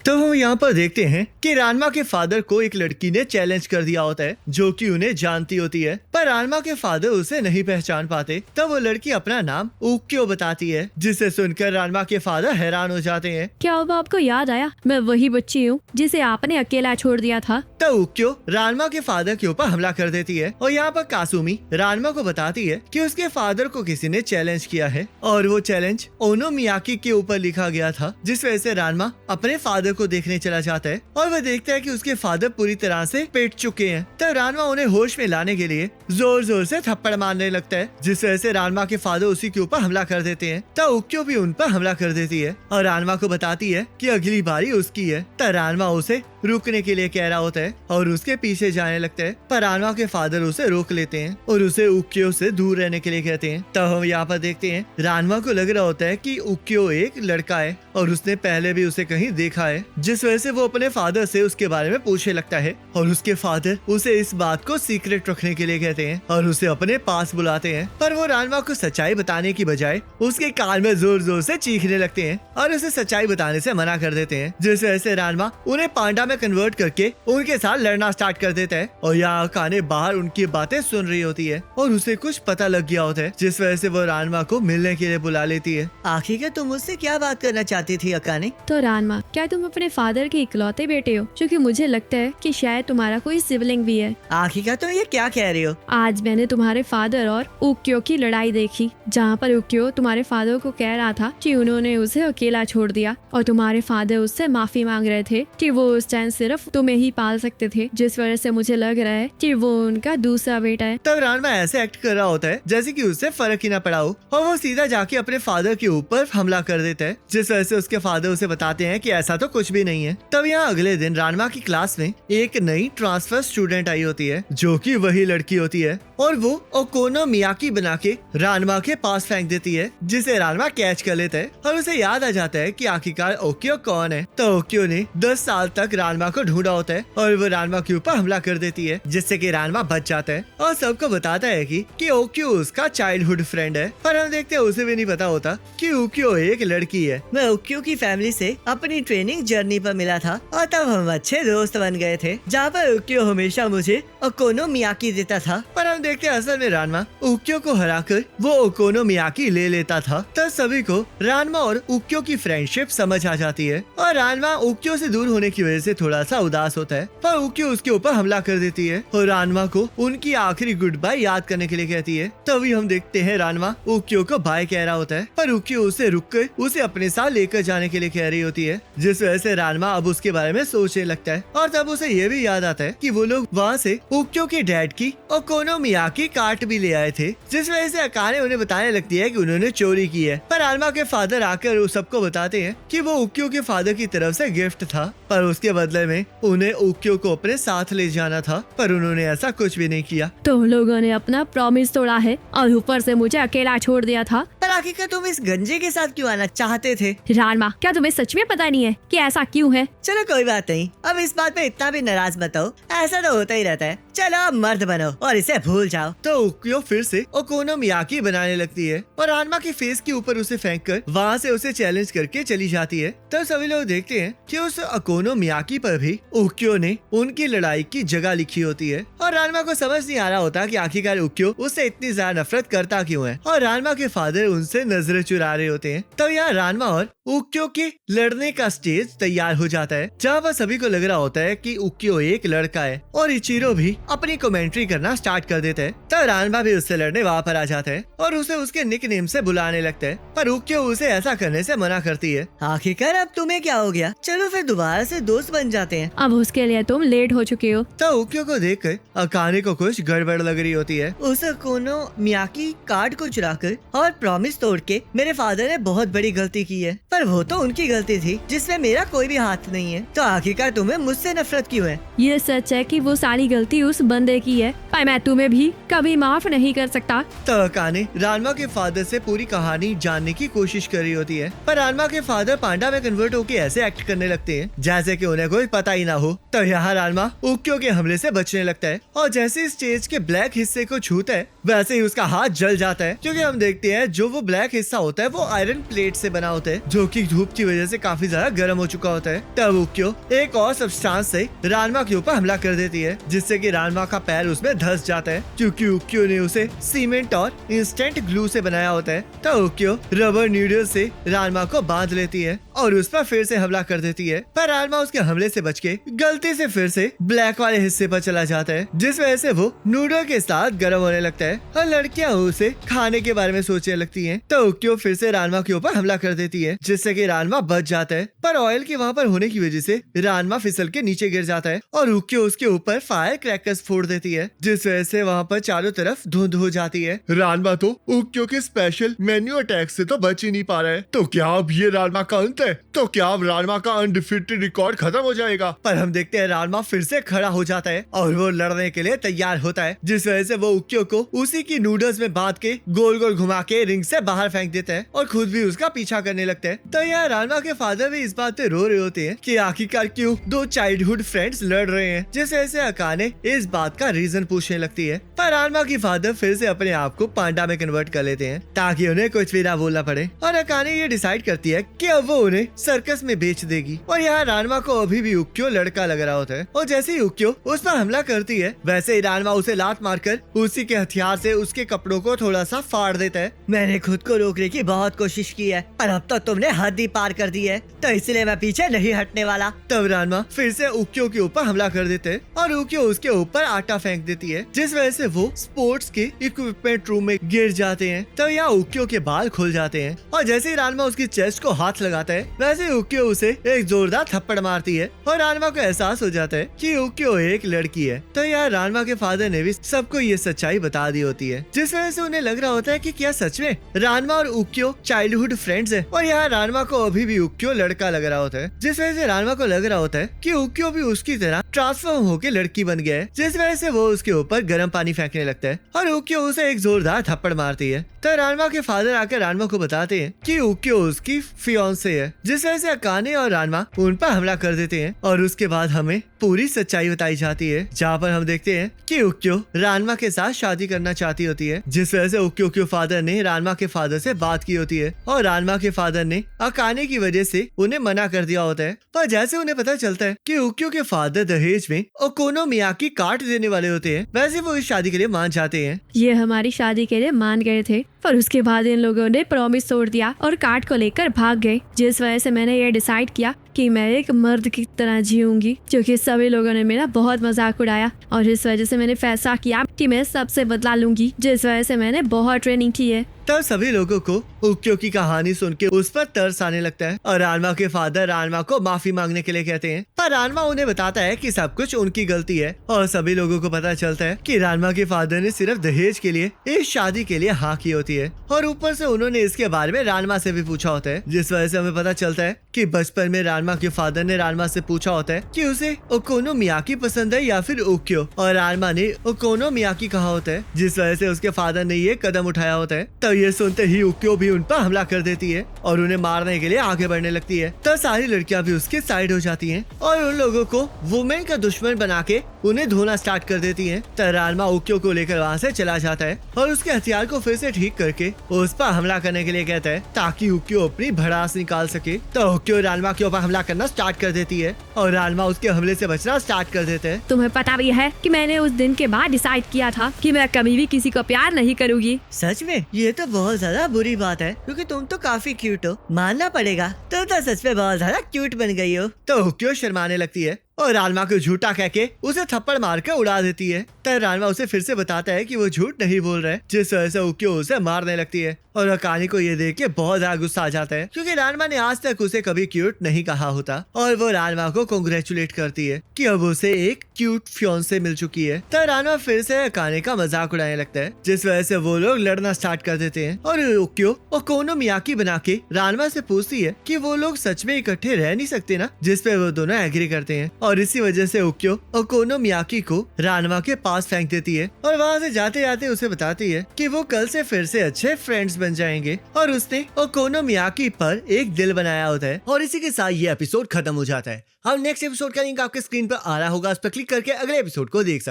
तो हम यहाँ पर देखते हैं कि रानमा के फादर को एक लड़की ने चैलेंज कर दिया होता है जो कि उन्हें जानती होती है, पर रानमा के फादर उसे नहीं पहचान पाते। तब वो लड़की अपना नाम उक्यो बताती है, जिसे सुनकर रानमा के फादर हैरान हो जाते हैं। क्या अब आपको याद आया? मैं वही बच्ची हूँ जिसे आपने अकेला छोड़ दिया था। तब उक्यो रानमा के फादर के ऊपर हमला कर देती है और यहाँ पर कासुमी रानमा को बताती है कि उसके फादर को किसी ने चैलेंज किया है और वो चैलेंज ओनोमियाकी के ऊपर लिखा गया था, जिस वजह से रानमा अपने फादर को देखने चला जाता है और वह देखता है कि उसके फादर पूरी तरह से पिट चुके हैं। तब रानमा उन्हें होश में लाने के लिए जोर जोर से थप्पड़ मारने लगता है, जिस वजह से रानमा के फादर उसी के ऊपर हमला कर देते हैं। तब उक्यो भी उन पर हमला कर देती है और रानमा को बताती है कि अगली बारी उसकी है। तब रानमा उसे रुकने के लिए कह रहा होता है और उसके पीछे जाने लगता है, पर रानमा के फादर उसे रोक लेते हैं और उसे उक्यो से दूर रहने के लिए कहते हैं। तब हम यहाँ पर देखते हैं रानमा को लग रहा होता है कि उक्यो एक लड़का है और उसने पहले भी उसे कहीं देखा है, जिस वजह से वो अपने फादर से उसके बारे में पूछने लगता है और उसके फादर उसे इस बात को सीक्रेट रखने के लिए कहते हैं और उसे अपने पास बुलाते हैं। पर वो रानमा को सच्चाई बताने की बजाय उसके कान में जोर जोर से चीखने लगते हैं और उसे सच्चाई बताने से मना कर देते हैं, जिस वजह से रानमा उन्हें पांडा में कन्वर्ट करके उनके साथ लड़ना स्टार्ट कर देता है। और यहाँ अकाने बाहर उनकी बातें सुन रही होती है और उसे कुछ पता लग गया होता है, जिस वजह से वो रानमा को मिलने के लिए बुला लेती है। आखिर तुम मुझसे क्या बात करना चाहती थी अकाने? तो रानमा, क्या तुम अपने फादर के इकलौते बेटे हो? क्योंकि मुझे लगता है कि शायद तुम्हारा कोई सिबलिंग भी है। आखिर तुम ये क्या कह रही हो? आज मैंने तुम्हारे फादर और उक्यो की लड़ाई देखी, जहाँ पर उक्यो तुम्हारे फादर को कह रहा था कि उन्होंने उसे अकेला छोड़ दिया और तुम्हारे फादर उससे माफी मांग रहे थे कि वो उस टाइम सिर्फ तुम्हें ही पाल सकते थे, जिस वजह से मुझे लग रहा है कि वो उनका दूसरा बेटा है। तब रानमा ऐसे एक्ट कर रहा होता है जैसे कि उससे फर्क ही ना पड़ा हो और वो सीधा जाके अपने फादर के ऊपर हमला कर देता है, जिस वजह से उसके फादर उसे बताते हैं कि ऐसा तो कुछ भी नहीं है। तब यहाँ अगले दिन रानमा की क्लास में एक नई ट्रांसफर स्टूडेंट आई होती है जो कि वही लड़की होती है और वो ओकोनोमियाकी बना के रानमा के पास फेंक देती है, जिसे रानमा कैच कर लेता है और उसे याद आ जाता है कि आखिरकार ओक्यो कौन है। तो ओक्यो ने 10 साल तक रानमा को ढूंढा होता है और वो रानमा के ऊपर हमला कर देती है, जिससे कि रानमा बच जाता है और सबको बताता है कि ओक्यो उसका चाइल्डहुड फ्रेंड है। पर हम देखते हैं उसे भी नहीं पता होता कि ओक्यो एक लड़की है। मैं उक्यो की फैमिली से अपनी ट्रेनिंग जर्नी पर मिला था और तब हम अच्छे दोस्त बन गए थे, जहाँ पर उक्यो हमेशा मुझे ओकोनोमियाकी देता था। पर हम देखते हैं असल में रानमा उक्यो को हराकर वो ओकोनोमियाकी ले लेता था। तब सभी को रानमा और उक्यो की फ्रेंडशिप समझ आ जाती है और रानमा उक्यो से दूर होने की वजह से थोड़ा सा उदास होता है, पर उक्यो उसके ऊपर हमला कर देती है और रानमा को उनकी आखिरी गुड बाय याद करने के लिए कहती है। तभी हम देखते हैं रानमा उक्यो को बाय कह रहा होता है, पर उक्यो उसे रुककर उसे अपने साथ लेकर जाने के लिए कह रही होती है, जिस वजह से रानमा अब उसके बारे में सोचने लगता है और तब उसे ये भी याद आता है कि वो लोग वहाँ से उक्यो के डैड की ओकोनोमियाकी कार्ट भी ले आए थे, जिस वजह से अकाने उन्हें बताने लगती है कि उन्होंने चोरी की है। पर रानमा के फादर आकर उस सबको बताते हैं कि वो उक्यो के फादर की तरफ से गिफ्ट था, पर उसके बदले में उन्हें उक्यो को अपने साथ ले जाना था, पर उन्होंने ऐसा कुछ भी नहीं किया। तुम लोगों ने अपना प्रॉमिस तोड़ा है और ऊपर से मुझे अकेला छोड़ दिया था। पर आखिर तुम इस गंजे के साथ क्यों आना चाहते थे? रानमा, क्या तुम्हें सच में पता नहीं है कि ऐसा क्यों है? चलो कोई बात नहीं, अब इस बात पे इतना भी नाराज मत हो, ऐसा तो होता ही रहता है। चलो अब मर्द बनो और इसे भूल जाओ। तो उक्यो फिर से ओकोनोमियाकी बनाने लगती है और रानमा के फेस के ऊपर उसे फेंककर वहाँ से उसे चैलेंज करके चली जाती है। तब सभी लोग देखते हैं कि उस ओकोनोमियाकी पर भी उक्यो ने उनकी लड़ाई की जगह लिखी होती है और रानमा को समझ नहीं आ रहा होता कि आखिरकार उक्यो उससे इतनी ज्यादा नफरत करता क्यों है और रानमा के फादर उनसे नजरें चुरा रहे होते हैं। तब यहाँ रानमा और उक्यो के लड़ने का स्टेज तैयार हो जाता है, जहाँ पर सभी को लग रहा होता है कि उक्यो एक लड़का है और इचिरो भी अपनी कमेंट्री करना स्टार्ट कर देते हैं। तब रानमा भी उससे लड़ने वहाँ पर आ जाता है और उसे उसके निकनेम से बुलाने लगता है, पर उक्यो उसे ऐसा करने से मना करती है। आखिरकार अब तुम्हें क्या हो गया? चलो फिर दोबारा से दोस्त बन जाते हैं। अब उसके लिए तुम लेट हो चुके हो। तब उक्यो को देखकर अकाने को कुछ गड़बड़ लग रही होती है। उस ओकोनोमियाकी कार्ड को चुराकर और प्रॉमिस तोड़ के मेरे फादर ने बहुत बड़ी गलती की है, पर वो तो उनकी गलती थी जिसमें मेरा कोई भी हाथ नहीं है। तो आखिरकार तुम्हें मुझसे नफरत क्यों है? ये सच है कि वो सारी गलती उस बंदे की है, और मैं तुम्हें भी कभी माफ नहीं कर सकता। तो अकाने रानमा के फादर से पूरी कहानी जानने की कोशिश कर रही होती है, पर रानमा के फादर पांडा में कन्वर्ट होकर ऐसे एक्ट करने लगते हैं जैसे कि उन्हें कोई पता ही ना हो। तो यहाँ रानमा उक्यो के हमले से बचने लगता है और जैसे ही स्टेज के ब्लैक हिस्से को छूता है वैसे ही उसका हाथ जल जाता है, क्योंकि हम देखते हैं जो वो ब्लैक हिस्सा होता है वो आयरन प्लेट से बना होता है जो कि धूप की वजह से काफी ज्यादा गर्म हो चुका होता है। तब उक्यो एक और सब्सटेंस से रानमा के ऊपर हमला कर देती है जिससे कि रानमा का पैर उसमें धंस जाता है, क्योंकि उक्यो ने उसे सीमेंट और इंस्टेंट ग्लू से बनाया होता है। तो उक्यो रबर नीडल से रानमा को बांध लेती है और उस पर फिर से हमला कर देती है, पर रानमा उसके हमले से बच के गलती से फिर से ब्लैक वाले हिस्से पर चला जाता है, जिस वजह से वो नूडल के साथ गर्म होने लगता है और लड़कियां उसे खाने के बारे में सोचने लगती हैं। तो उक्यो फिर से रानमा के ऊपर हमला कर देती है जिससे कि रानमा बच जाता है, पर ऑयल के वहाँ पर होने की वजह से रानमा फिसल के नीचे गिर जाता है और उक्यो उसके ऊपर फायर क्रैकर्स फोड़ देती है, जिस वजह से वहाँ पर चारों तरफ धुंध हो जाती है। रानमा तो उक्यो के स्पेशल मेन्यू अटैक से तो बच ही नहीं पा रहा है। तो क्या अब ये रानमा का अंत है? तो क्या अब रानमा का अनडिफीटेड रिकॉर्ड खत्म हो जाएगा? पर हम देखते हैं रानमा फिर से खड़ा हो जाता है और वो लड़ने के लिए तैयार होता है, जिस वजह से वो उक्यो को उसी की नूडल्स में बांध के गोल गोल घुमा के रिंग से बाहर फेंक देता है और खुद भी उसका पीछा करने लगता है। तो यहाँ रानमा के फादर भी इस बात पे रो रहे होते हैं कि आखिरकार क्यों दो चाइल्डहुड फ्रेंड्स लड़ रहे हैं, जिस वजह से अकाने इस बात का रीजन पूछने लगती है। पर रानमा की फादर फिर से अपने आप को पांडा में कन्वर्ट कर लेते हैं ताकि उन्हें कुछ भी ना बोलना पड़े और अकाने ये डिसाइड करती है कि अब वो उन्हें सर्कस में बेच देगी। और यहाँ रानमा को अभी भी उक्यो लड़का लग रहा होता है और जैसे ही उक्यो उस पर हमला करती है वैसे ही रानमा उसे लात मारकर उसी के हथियार से उसके कपड़ों को थोड़ा सा फाड़ देता है। मैंने खुद को रोकने की बहुत कोशिश की है पर अब तो तुमने हद ही पार कर दी है, तो इसलिए मैं पीछे नहीं हटने वाला। तब रानमा फिर से उक्यो के ऊपर हमला कर देते हैं और उक्यो उसके ऊपर आटा फेंक देती है, जिस वजह से वो स्पोर्ट्स के इक्विपमेंट रूम में गिर जाते हैं। तब यहाँ उक्यो के बाल खुल जाते हैं और जैसे ही रानमा उसकी चेस्ट को हाथ लगाता है वैसे ही उक्यो उसे एक जोरदार थप्पड़ मारती है और रानमा को एहसास हो जाता है कि उक्यो एक लड़की है। तो यहाँ रानमा के फादर ने भी सबको ये सच्चाई बता दी होती है, जिस वजह से उन्हें लग रहा होता है कि क्या सच में रानमा और उक्यो चाइल्डहुड फ्रेंड्स हैं। और यहाँ रानमा को अभी भी उक्यो लड़का लग रहा होता है, जिस वजह से रानमा को लग रहा होता है कि उक्यो भी उसकी तरह ट्रांसफॉर्म होकर लड़की बन गया है, जिस वजह से वो उसके ऊपर गर्म पानी फेंकने लगता है और उक्यो उसे एक जोरदार थप्पड़ मारती है। तो रानमा के फादर आकर रानमा को बताते हैं कि उक्यो उसकी फियांसे है, जिस वजह से अकाने और रानमा उन पर हमला कर देते हैं और उसके बाद हमें पूरी सच्चाई बताई जाती है, जहाँ पर हम देखते हैं कि उक्यो रानमा के साथ शादी करना चाहती होती है, जिस वजह से उक्यो के फादर ने रानमा के फादर से बात की होती है और रानमा के फादर ने अकाने की वजह से उन्हें मना कर दिया होता है। पर जैसे उन्हें पता चलता है कि उक्यो के फादर दहेज में ओकोनोमियाकी काट देने वाले होते हैं, वैसे वो इस शादी के लिए मान जाते हैं। ये हमारी शादी के लिए मान गए थे पर उसके बाद इन लोगों ने प्रॉमिस तोड़ दिया और काट को लेकर भाग गए, जिस वजह से मैंने ये डिसाइड किया कि मैं एक मर्द की तरह जीऊंगी, क्योंकि सभी लोगों ने मेरा बहुत मजाक उड़ाया और इस वजह से मैंने फैसला किया कि मैं सबसे बदला लूंगी, जिस वजह से मैंने बहुत ट्रेनिंग की है। तब सभी लोगों को उक्यो की कहानी सुन के उस पर तरस आने लगता है और रानमा के फादर रानमा को माफी मांगने के लिए कहते हैं, पर रानमा उन्हें बताता है कि सब कुछ उनकी गलती है और सभी लोगों को पता चलता है कि रानमा के फादर ने सिर्फ दहेज के लिए इस शादी के लिए हाँ की होती है और ऊपर से उन्होंने इसके बारे में रानमा से भी पूछा होता है, जिस वजह से हमें पता चलता है कि बचपन में रानमा के फादर ने रानमा से पूछा होता है कि उसे ओकोनोमियाकी पसंद है या फिर उक्यो, और रानमा ने ओकोनोमियाकी कहा होता है, जिस वजह से उसके फादर ने ये कदम उठाया होता है। तो ये सुनते ही उक्यो भी उन पर हमला कर देती है और उन्हें मारने के लिए आगे बढ़ने लगती है। तब सारी लड़कियां भी उसके साइड हो जाती हैं और उन लोगों को वुमेन का दुश्मन बना के उन्हें धोना स्टार्ट कर देती हैं। तब रानमा उक्यो को लेकर वहाँ से चला जाता है और उसके हथियार को फिर से ठीक करके उस पर हमला करने के लिए कहता है ताकि उक्यो अपनी भड़ास निकाल सके। तो उक्यो रानमा के ऊपर हमला करना स्टार्ट कर देती है और रानमा उसके हमले से बचना स्टार्ट कर देते हैं। तुम्हें पता भी है कि मैंने उस दिन के बाद डिसाइड किया था कि मैं कभी भी किसी को प्यार नहीं करूंगी। सच में ये तो बहुत ज्यादा बुरी बात है, क्योंकि तुम तो काफी क्यूट हो, मानना पड़ेगा। तुम तो सच में बहुत ज्यादा क्यूट बन गई हो। तो उक्यो शर्माने लगती है और रानमा को झूठा कह के उसे थप्पड़ मार कर उड़ा देती है। तब रानमा उसे फिर से बताता है कि वो झूठ नहीं बोल रहा है, जिस वजह से उक्यो उसे मारने लगती है और अकाने को ये देख के बहुत ज्यादा गुस्सा आ जाता है, क्योंकि रानमा ने आज तक उसे कभी क्यूट नहीं कहा होता और वो रानमा को कांग्रेचुलेट करती है कि अब उसे एक क्यूट फियांसे मिल चुकी है। तब रानमा फिर से अकाने का मजाक उड़ाने लगता है, जिस वजह से वो लोग लड़ना स्टार्ट कर देते हैं और उक्यो ओकोनोमियाकी बना के रानमा से पूछती है कि वो लोग सच में इकट्ठे रह नहीं सकते ना, जिस पे वो दोनों एग्री करते हैं और इसी वजह से उक्यो ओकोनोमियाकी को रानवा के पास फेंक देती है और वहाँ से जाते जाते उसे बताती है कि वो कल से फिर से अच्छे फ्रेंड्स बन जाएंगे और उसने ओकोनोमियाकी पर एक दिल बनाया होता है। और इसी के साथ ये एपिसोड खत्म हो जाता है। अब नेक्स्ट एपिसोड का लिंक आपके स्क्रीन पर आ रहा होगा, उस पर क्लिक करके अगले एपिसोड को देख सकते हैं।